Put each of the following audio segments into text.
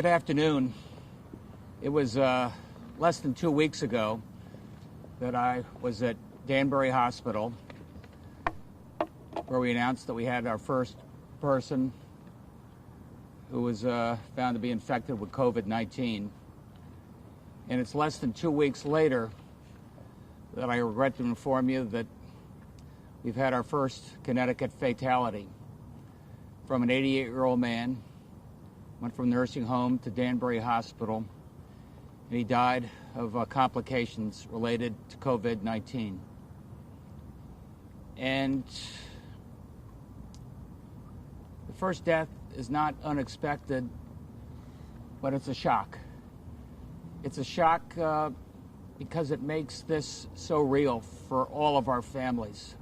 Good afternoon. It was less than 2 weeks ago that I was at Danbury Hospital, where we announced that we had our first person who was found to be infected with COVID-19. And it's less than 2 weeks later that I regret to inform you that we've had our first Connecticut fatality from an 88-year-old man. Went from nursing home to Danbury Hospital, and he died of complications related to COVID-19. And the first death is not unexpected, but it's a shock. It's a shock because it makes this so real for all of our families.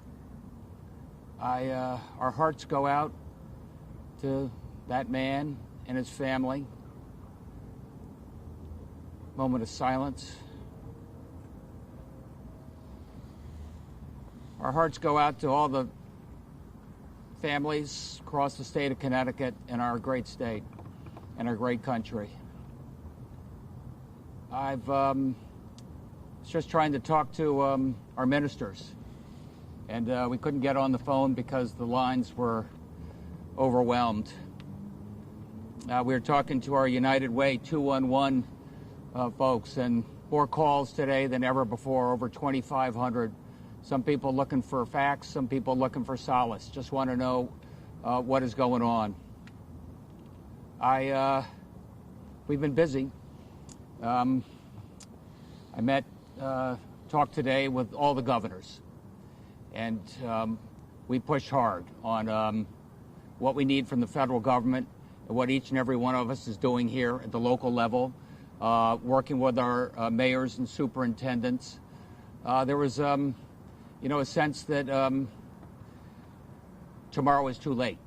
Our hearts go out to that man and his family. Moment of silence. Our hearts go out to all the families across the state of Connecticut and our great state and our great country. I've just trying to talk to our ministers, and we couldn't get on the phone because the lines were overwhelmed. We were talking to our United Way 211 folks, and more calls today than ever before, over 2,500. Some people looking for facts, some people looking for solace. Just want to know what is going on. We've been busy. I talked today with all the governors, and we pushed hard on what we need from the federal government and what each and every one of us is doing here at the local level, working with our mayors and superintendents. There was, a sense that tomorrow is too late.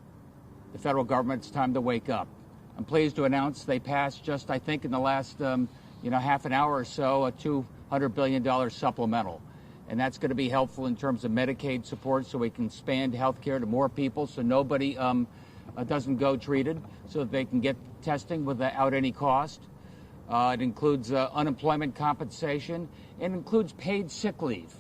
The federal government, it's time to wake up. I'm pleased to announce they passed just, I think, in the last, half an hour or so, a $200 billion supplemental. And that's going to be helpful in terms of Medicaid support so we can expand health care to more people so nobody doesn't go treated, so that they can get testing without any cost. It includes unemployment compensation. It includes paid sick leave.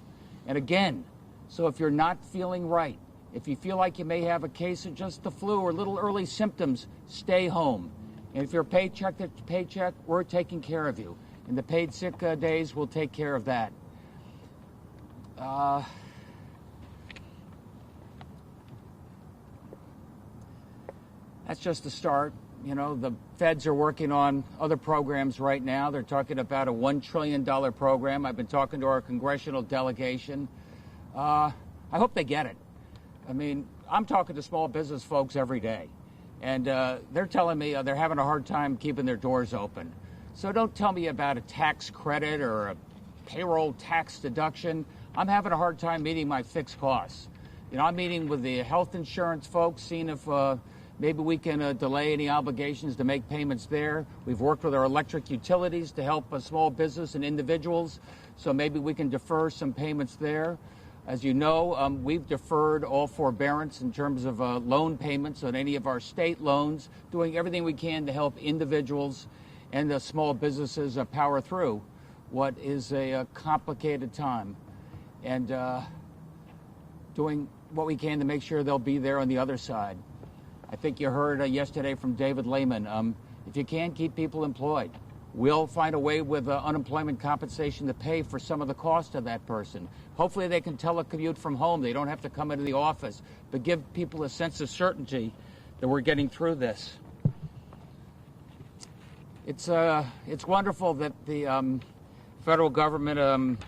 And again, so if you're not feeling right, if you feel like you may have a case of just the flu or little early symptoms, stay home. And if you're paycheck to paycheck, we're taking care of you. And the paid sick days will take care of that. That's just the start. The feds are working on other programs right now. They're talking about a $1 trillion program. I've been talking to our congressional delegation. I hope they get it. I mean, I'm talking to small business folks every day, and they're telling me they're having a hard time keeping their doors open. So don't tell me about a tax credit or a payroll tax deduction. I'm having a hard time meeting my fixed costs. I'm meeting with the health insurance folks, seeing if maybe we can delay any obligations to make payments there. We've worked with our electric utilities to help small business and individuals, so maybe we can defer some payments there. As you know, we've deferred all forbearance in terms of loan payments on any of our state loans, doing everything we can to help individuals and the small businesses power through what is a complicated time, and doing what we can to make sure they'll be there on the other side. I think you heard yesterday from Ned Lamont, if you can keep people employed, we'll find a way with unemployment compensation to pay for some of the cost of that person. Hopefully they can telecommute from home. They don't have to come into the office, but give people a sense of certainty that we're getting through this. It's wonderful that the federal government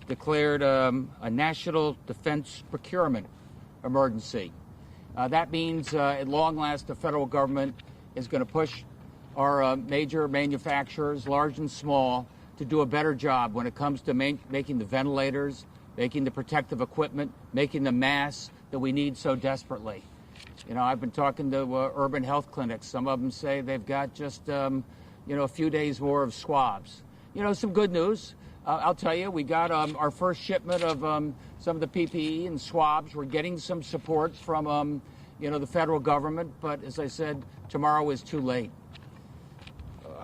declared a national defense procurement emergency. That means, at long last, the federal government is going to push our major manufacturers, large and small, to do a better job when it comes to making the ventilators, making the protective equipment, making the masks that we need so desperately. I've been talking to urban health clinics. Some of them say they've got just, a few days more of swabs. Some good news. I'll tell you, we got our first shipment of some of the PPE and swabs. We're getting some support from, the federal government. But as I said, tomorrow is too late.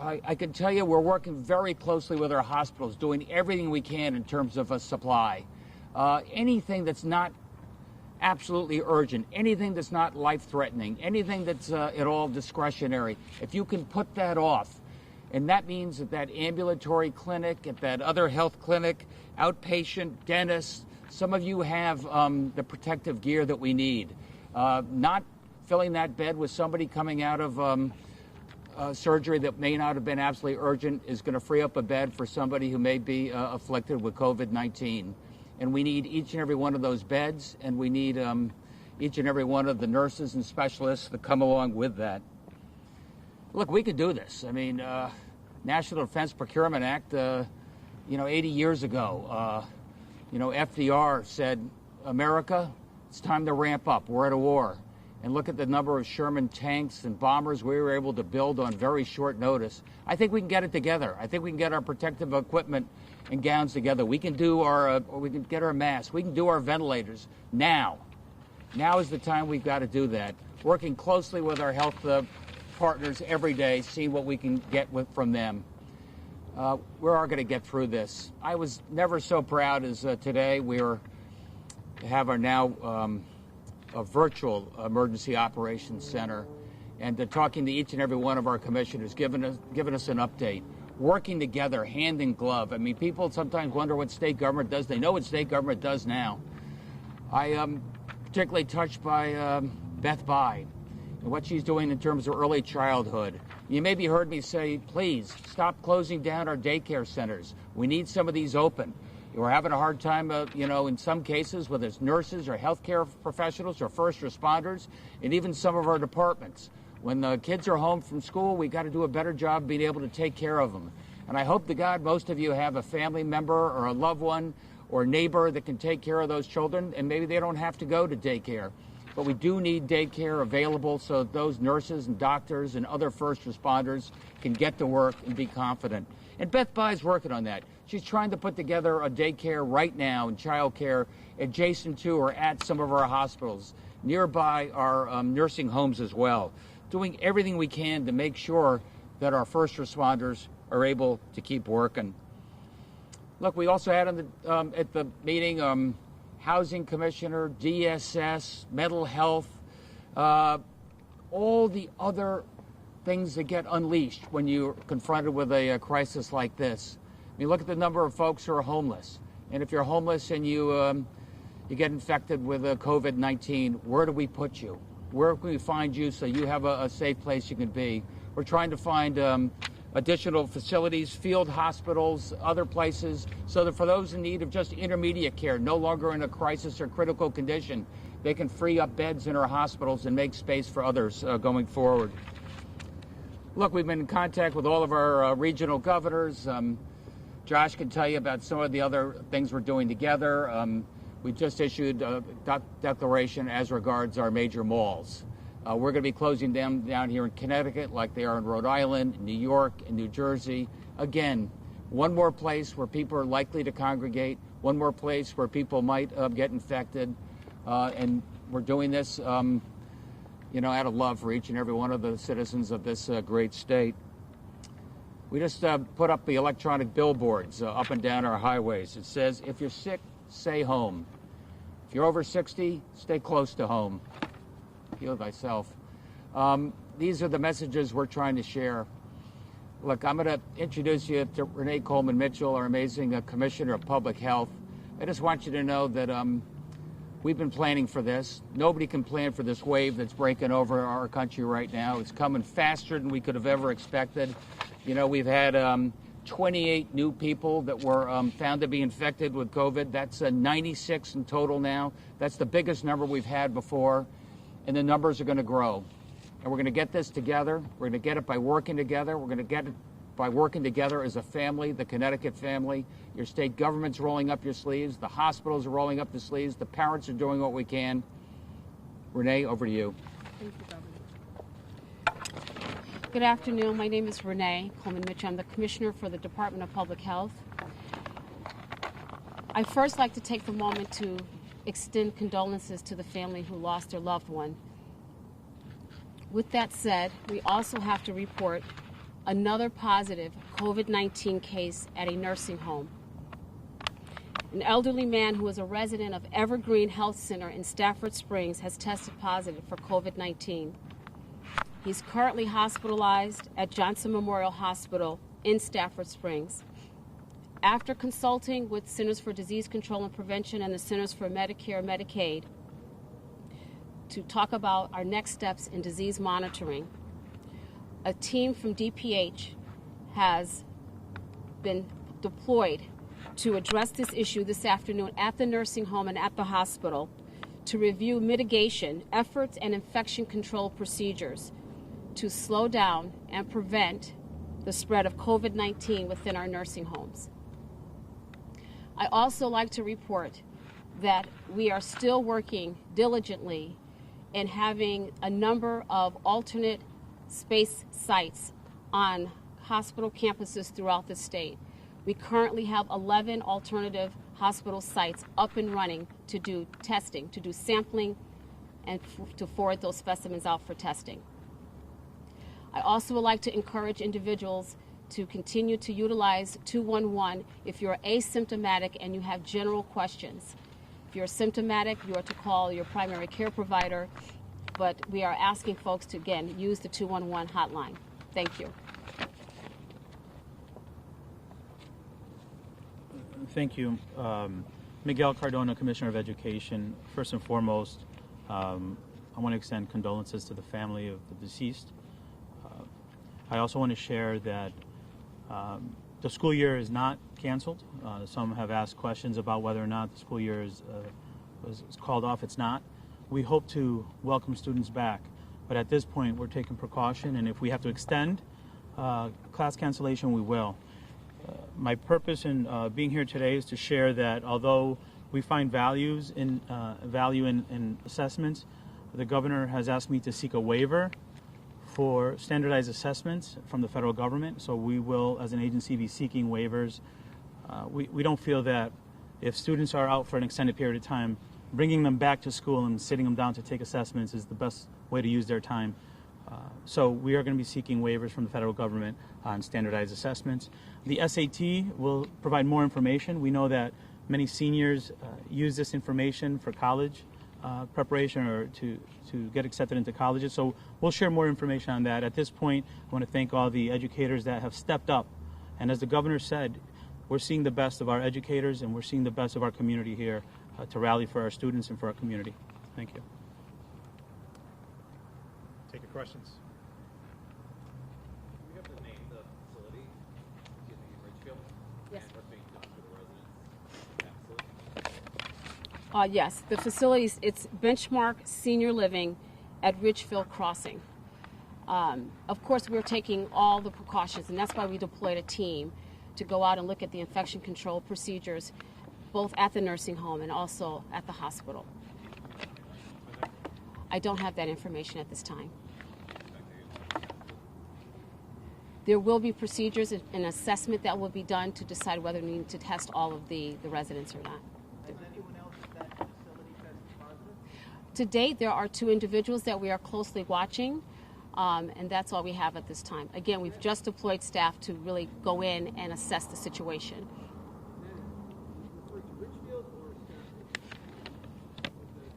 I can tell you we're working very closely with our hospitals, doing everything we can in terms of a supply. Anything that's not absolutely urgent, anything that's not life-threatening, anything that's at all discretionary, if you can put that off, and that means that that ambulatory clinic, at that other health clinic, outpatient, dentist, some of you have the protective gear that we need. Not filling that bed with somebody coming out of surgery that may not have been absolutely urgent is going to free up a bed for somebody who may be afflicted with COVID-19. And we need each and every one of those beds, and we need each and every one of the nurses and specialists that come along with that. Look, we could do this. I mean, National Defense Procurement Act, 80 years ago, FDR said, America, it's time to ramp up. We're at a war. And look at the number of Sherman tanks and bombers we were able to build on very short notice. I think we can get it together. I think we can get our protective equipment and gowns together. We can do we can get our masks. We can do our ventilators now. Now is the time we've got to do that. Working closely with our health partners every day, see what we can get from them. We are going to get through this. I was never so proud as today. We have our now a virtual emergency operations center, and talking to each and every one of our commissioners, giving us an update, working together, hand in glove. I mean, people sometimes wonder what state government does. They know what state government does now. I am particularly touched by Beth Bye and what she's doing in terms of early childhood. You maybe heard me say, please stop closing down our daycare centers. We need some of these open. We're having a hard time, in some cases, whether it's nurses or healthcare professionals or first responders, and even some of our departments. When the kids are home from school, we got to do a better job being able to take care of them. And I hope to God most of you have a family member or a loved one or neighbor that can take care of those children, and maybe they don't have to go to daycare. But we do need daycare available so that those nurses and doctors and other first responders can get to work and be confident. And Beth Bye's working on that. She's trying to put together a daycare right now and child care adjacent to or at some of our hospitals, nearby our nursing homes as well, doing everything we can to make sure that our first responders are able to keep working. Look, we also had at the meeting Housing Commissioner, DSS, mental health, all the other things that get unleashed when you're confronted with a crisis like this. I mean, look at the number of folks who are homeless. And if you're homeless and you get infected with COVID-19, where do we put you? Where can we find you so you have a safe place you can be? We're trying to find additional facilities, field hospitals, other places, so that for those in need of just intermediate care, no longer in a crisis or critical condition, they can free up beds in our hospitals and make space for others going forward. Look, we've been in contact with all of our regional governors. Josh can tell you about some of the other things we're doing together. We just issued a declaration as regards our major malls. We're going to be closing them down here in Connecticut like they are in Rhode Island, New York, and New Jersey. Again, one more place where people are likely to congregate, one more place where people might get infected. And we're doing this, out of love for each and every one of the citizens of this great state. We just put up the electronic billboards up and down our highways. It says, if you're sick, stay home. If you're over 60, stay close to home. Heal thyself. These are the messages we're trying to share. Look, I'm going to introduce you to Renee Coleman-Mitchell, our amazing Commissioner of Public Health. I just want you to know that we've been planning for this. Nobody can plan for this wave that's breaking over our country right now. It's coming faster than we could have ever expected. We've had 28 new people that were found to be infected with COVID. That's 96 in total now. That's the biggest number we've had before. And the numbers are going to grow. And we're going to get this together. We're going to get it by working together. We're going to get it by working together as a family, the Connecticut family. Your state government's rolling up your sleeves. The hospitals are rolling up the sleeves. The parents are doing what we can. Renee, over to you. Thank you, Governor. Good afternoon. My name is Renee Coleman-Mitchell. I'm the Commissioner for the Department of Public Health. I'd first like to take the moment to extend condolences to the family who lost their loved one. With that said, we also have to report another positive COVID-19 case at a nursing home. An elderly man who is a resident of Evergreen Health Center in Stafford Springs has tested positive for COVID-19. He's currently hospitalized at Johnson Memorial Hospital in Stafford Springs. After consulting with Centers for Disease Control and Prevention and the Centers for Medicare and Medicaid to talk about our next steps in disease monitoring, a team from DPH has been deployed to address this issue this afternoon at the nursing home and at the hospital to review mitigation efforts and infection control procedures to slow down and prevent the spread of COVID-19 within our nursing homes. I also like to report that we are still working diligently in having a number of alternate space sites on hospital campuses throughout the state. We currently have 11 alternative hospital sites up and running to do testing, to do sampling, and to forward those specimens out for testing. I also would like to encourage individuals to continue to utilize 211 if you're asymptomatic and you have general questions. If you're symptomatic, you are to call your primary care provider, but we are asking folks to, again, use the 211 hotline. Thank you. Thank you. Miguel Cardona, Commissioner of Education. First and foremost, I want to extend condolences to the family of the deceased. I also want to share that the school year is not canceled. Some have asked questions about whether or not the school year is called off. It's not. We hope to welcome students back, but at this point we're taking precaution, and if we have to extend class cancellation, we will. My purpose in being here today is to share that although we find value in assessments, the governor has asked me to seek a waiver for standardized assessments from the federal government. So we will, as an agency, be seeking waivers. We don't feel that if students are out for an extended period of time, bringing them back to school and sitting them down to take assessments is the best way to use their time. So we are going to be seeking waivers from the federal government on standardized assessments. The SAT will provide more information. We know that many seniors use this information for college preparation or to get accepted into colleges. So we'll share more information on that. At this point, I want to thank all the educators that have stepped up. And as the governor said, we're seeing the best of our educators and we're seeing the best of our community here to rally for our students and for our community. Thank you. Take your questions. Do we have to name the facility, in Ridgefield? Yes. And what's being done for the residents of that facility? Yes, the facilities, it's Benchmark Senior Living at Ridgefield Crossing. Of course, we're taking all the precautions, and that's why we deployed a team to go out and look at the infection control procedures, both at the nursing home and also at the hospital. I don't have that information at this time. There will be procedures and assessment that will be done to decide whether we need to test all of the residents or not. Has anyone else at that facility tested positive? To date, there are 2 individuals that we are closely watching, and that's all we have at this time. Again, we've just deployed staff to really go in and assess the situation.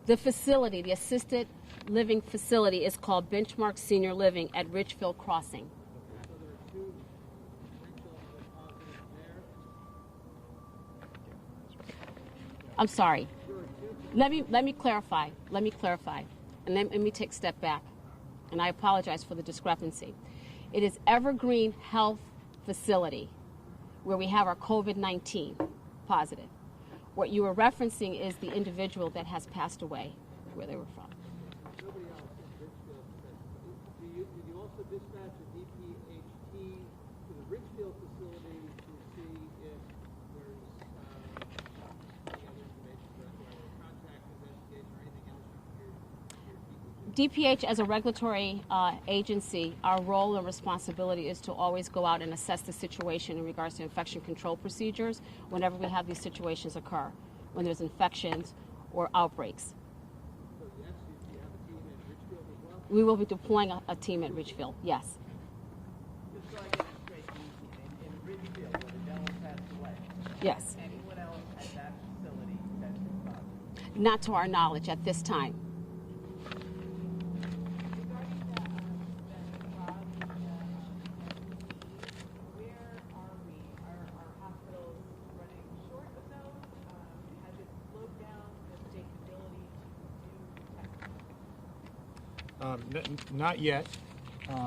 The facility, the assisted living facility, is called Benchmark Senior Living at Ridgefield Crossing. So there are 2 Ridgefield positive there. I'm sorry. Let me clarify. And let me take a step back. And I apologize for the discrepancy. It is Evergreen Health Facility where we have our COVID-19 positive. What you were referencing is the individual that has passed away, where they were from. Nobody else in Ridgefield tested. Did you also dispatch a DPH team to the Ridgefield facility to see if there's any other information for contact investigation or anything else your DPH, as a regulatory agency, our role and responsibility is to always go out and assess the situation in regards to infection control procedures whenever we have these situations occur, when there's infections or outbreaks. So yes, you have a team in Ridgefield as well? We will be deploying a team at Ridgefield, yes. Just so I can Yes. Anyone else at that facility tested positive? Not to our knowledge at this time. Regarding the swab, where are we? Are hospitals running short of those? Has it slowed down the state's ability to do testing? Not yet.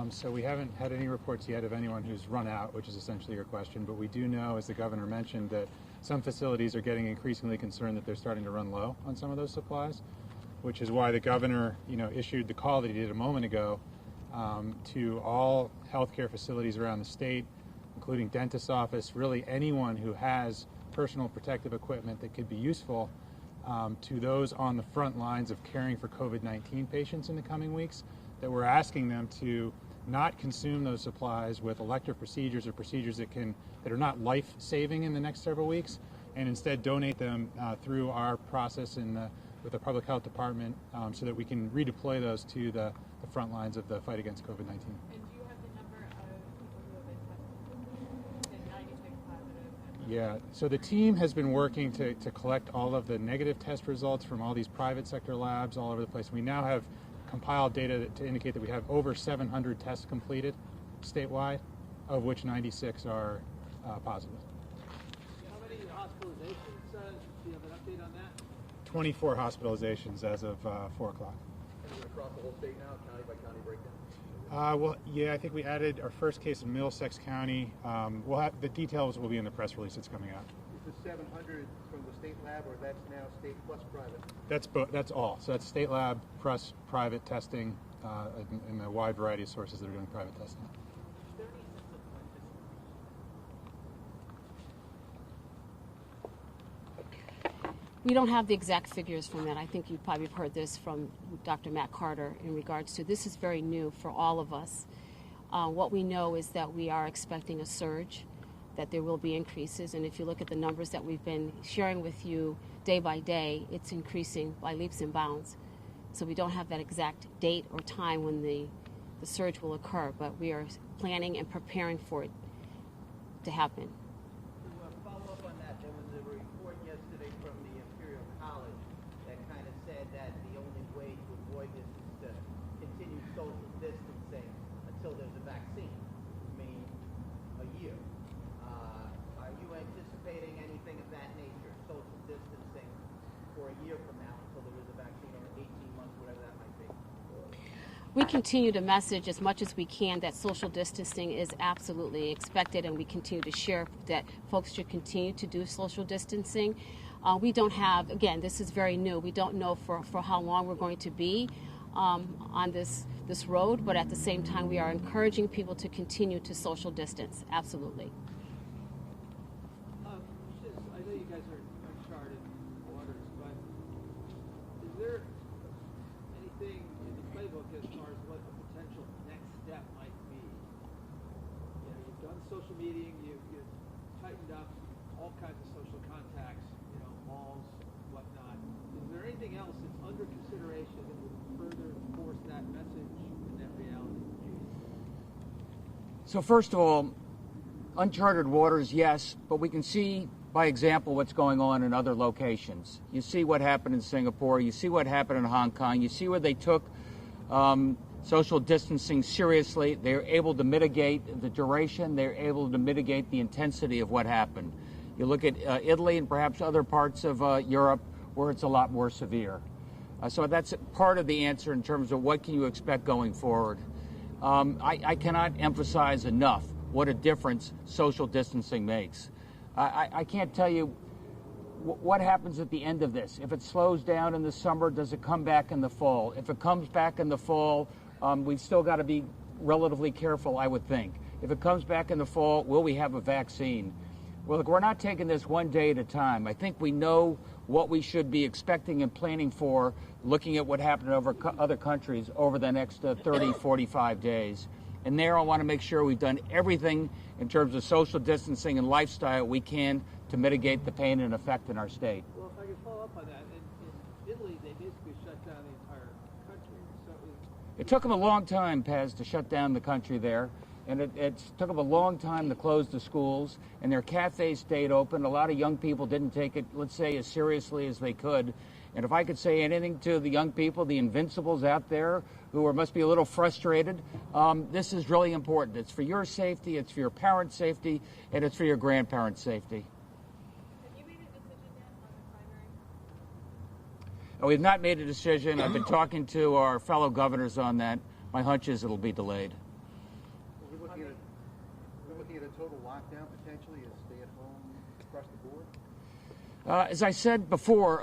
So we haven't had any reports yet of anyone who's run out, which is essentially your question. But we do know, as the governor mentioned, that some facilities are getting increasingly concerned that they're starting to run low on some of those supplies, which is why the governor, issued the call that he did a moment ago to all healthcare facilities around the state, including dentist's office, really anyone who has personal protective equipment that could be useful to those on the front lines of caring for COVID-19 patients in the coming weeks, that we're asking them to not consume those supplies with elective procedures or procedures that are not life-saving in the next several weeks, and instead donate them through our process with the public health department so that we can redeploy those to the front lines of the fight against COVID-19. And do you have the number of people who have been tested? 96 positive? Yeah, so the team has been working to collect all of the negative test results from all these private sector labs all over the place. We now have compiled data to indicate that we have over 700 tests completed statewide, of which 96 are positive. How many hospitalizations, do you have an update on that? 24 hospitalizations as of 4 o'clock. And is it across the whole state now, county by county breakdown? Well, yeah, I think we added our first case in Middlesex County. The details will be in the press release that's coming out. Is the 700 from the state lab, or that's now state plus private? That's all. So that's state lab plus private testing and a wide variety of sources that are doing private testing. Is there any sense of when this? We don't have the exact figures from that. I think you probably have heard this from Dr. Matt Carter in regards to this is very new for all of us. What we know is that we are expecting a surge, that there will be increases, and if you look at the numbers that we've been sharing with you day by day, it's increasing by leaps and bounds. So we don't have that exact date or time when the surge will occur, but we are planning and preparing for it to happen. To follow up on that, there was a report yesterday from the Imperial College that kind of said that the only way to avoid this is to continue social distancing until there's a vaccine, meaning a year. Are you anticipating anything of that nature, social distancing for a year from now until there is a vaccine, or 18 months, whatever that might be? We continue to message as much as we can that social distancing is absolutely expected, and we continue to share that folks should continue to do social distancing. We don't have, again, this is very new. We don't know for how long we're going to be on this road, but at the same time, we are encouraging people to continue to social distance. Absolutely. I know you guys are uncharted waters, but is there anything in the playbook as far as what the potential next step might be? You've done social meeting, you've tightened up all kinds of social contacts, malls, whatnot. Is there anything else that's under consideration that would further enforce that message and that reality? So first of all, uncharted waters, yes, but we can see by example what's going on in other locations. You see what happened in Singapore, you see what happened in Hong Kong, you see where they took social distancing seriously. They're able to mitigate the duration, they're able to mitigate the intensity of what happened. You look at Italy and perhaps other parts of Europe where it's a lot more severe. So that's part of the answer in terms of what can you expect going forward. I cannot emphasize enough what a difference social distancing makes. I can't tell you what happens at the end of this. If it slows down in the summer, does it come back in the fall? If it comes back in the fall, we've still got to be relatively careful, I would think. If it comes back in the fall, will we have a vaccine? Well, look, we're not taking this one day at a time. I think we know what we should be expecting and planning for, looking at what happened over other countries over the next 30, 45 days. And there I want to make sure we've done everything in terms of social distancing and lifestyle we can to mitigate the pain and effect in our state. Well, if I could follow up on that, in Italy, they basically shut down the entire country. So It took them a long time, Paz, to shut down the country there. and it took them a long time to close the schools, and their cafes stayed open. A lot of young people didn't take it, let's say, as seriously as they could. And if I could say anything to the young people, the invincibles out there who must be a little frustrated, this is really important. It's for your safety, it's for your parents' safety, and it's for your grandparents' safety. Have you made a decision yet on the primary? We have not made a decision. I've been talking to our fellow governors on that. My hunch is it'll be delayed. We're looking at a total lockdown potentially, a stay-at-home across the board? As I said before,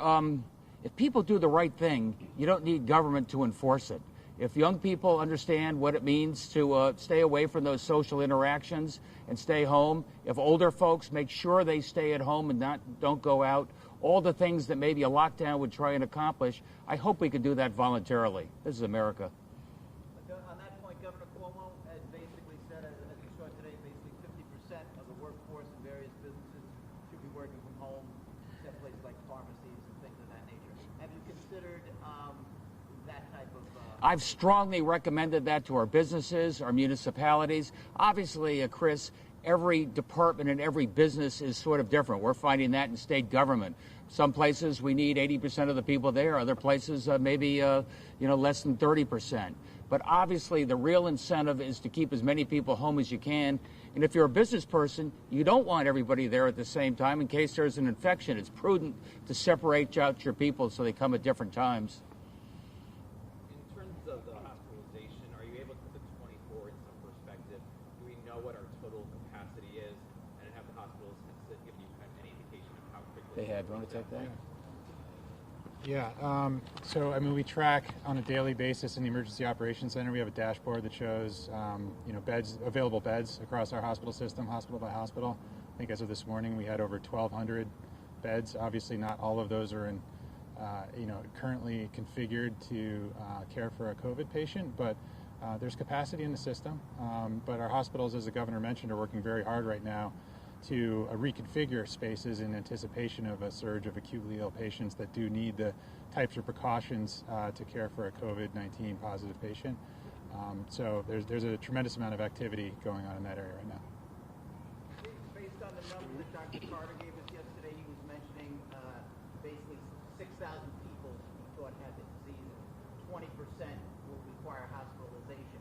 if people do the right thing, you don't need government to enforce it. If young people understand what it means to stay away from those social interactions and stay home, if older folks make sure they stay at home and don't go out, all the things that maybe a lockdown would try and accomplish, I hope we could do that voluntarily. This is America. On that point, Governor Cuomo has basically said, as you saw today, basically 50% of the workforce in various businesses should be working from home, except places like pharmacies and things of that nature. Have you considered that type of... I've strongly recommended that to our businesses, our municipalities. Obviously, Chris, every department and every business is sort of different. We're finding that in state government. Some places we need 80% of the people there. Other places maybe less than 30%. But obviously the real incentive is to keep as many people home as you can. And if you're a business person, you don't want everybody there at the same time in case there's an infection. It's prudent to separate out your people so they come at different times. In terms of the hospitalization, are you able to put the 24 in some perspective? Do we know what our total capacity is? And have the hospitals give you any indication of how quickly... They have. You want to take that? Yeah. So, I mean, we track on a daily basis in the Emergency Operations Center. We have a dashboard that shows, available beds across our hospital system, hospital by hospital. I think as of this morning, we had over 1,200 beds. Obviously, not all of those are in, currently configured to care for a COVID patient, but there's capacity in the system. But our hospitals, as the governor mentioned, are working very hard right now to reconfigure spaces in anticipation of a surge of acutely ill patients that do need the types of precautions to care for a COVID-19 positive patient. So there's a tremendous amount of activity going on in that area right now. Based on the numbers that Dr. Carter gave us yesterday, he was mentioning basically 6,000 people he thought had the disease. 20% will require hospitalization.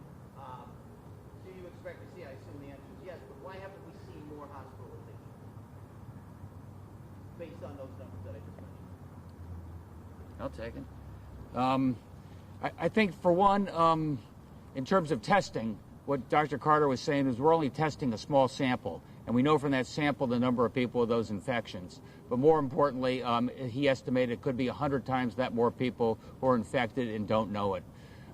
Do you expect to see, I assume the answer is yes, but why haven't we seen more hospitalization based on those numbers that I just mentioned? I'll take it. I think, for one, in terms of testing, what Dr. Carter was saying is we're only testing a small sample, and we know from that sample the number of people with those infections. But more importantly, he estimated it could be 100 times that more people who are infected and don't know it.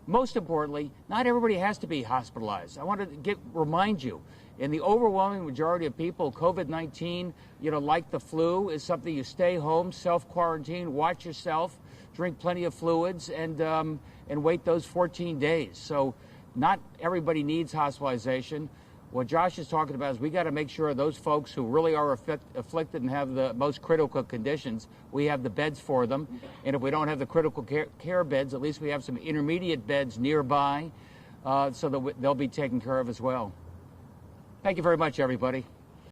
Most importantly, not everybody has to be hospitalized. I want to remind you, in the overwhelming majority of people, COVID-19, like the flu, is something you stay home, self-quarantine, watch yourself, drink plenty of fluids, and wait those 14 days. So not everybody needs hospitalization. What Josh is talking about is we got to make sure those folks who really are afflicted and have the most critical conditions, we have the beds for them. And if we don't have the critical care beds, at least we have some intermediate beds nearby so that they'll be taken care of as well. Thank you very much, everybody.